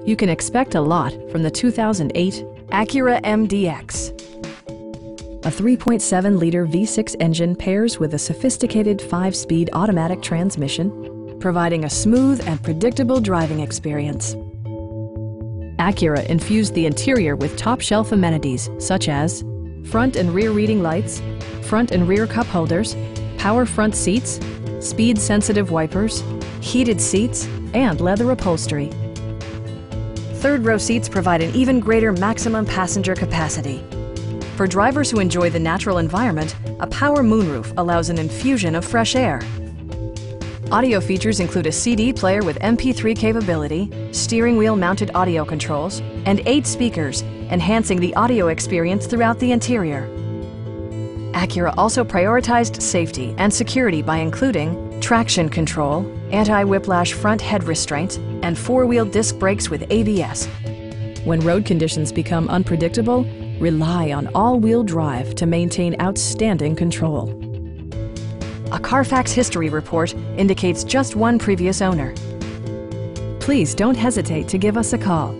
You can expect a lot from the 2008 Acura MDX. A 3.7-liter V6 engine pairs with a sophisticated 5-speed automatic transmission, providing a smooth and predictable driving experience. Acura infused the interior with top-shelf amenities such as front and rear reading lights, front and rear cup holders, power front seats, speed-sensitive wipers, heated seats, and leather upholstery. Third-row seats provide an even greater maximum passenger capacity. For drivers who enjoy the natural environment, a power moonroof allows an infusion of fresh air. Audio features include a CD player with MP3 capability, steering wheel mounted audio controls, and 8 speakers, enhancing the audio experience throughout the interior. Acura also prioritized safety and security by including traction control, anti-whiplash front head restraints, and 4-wheel disc brakes with ABS. When road conditions become unpredictable, rely on all-wheel drive to maintain outstanding control. A Carfax history report indicates just one previous owner. Please don't hesitate to give us a call.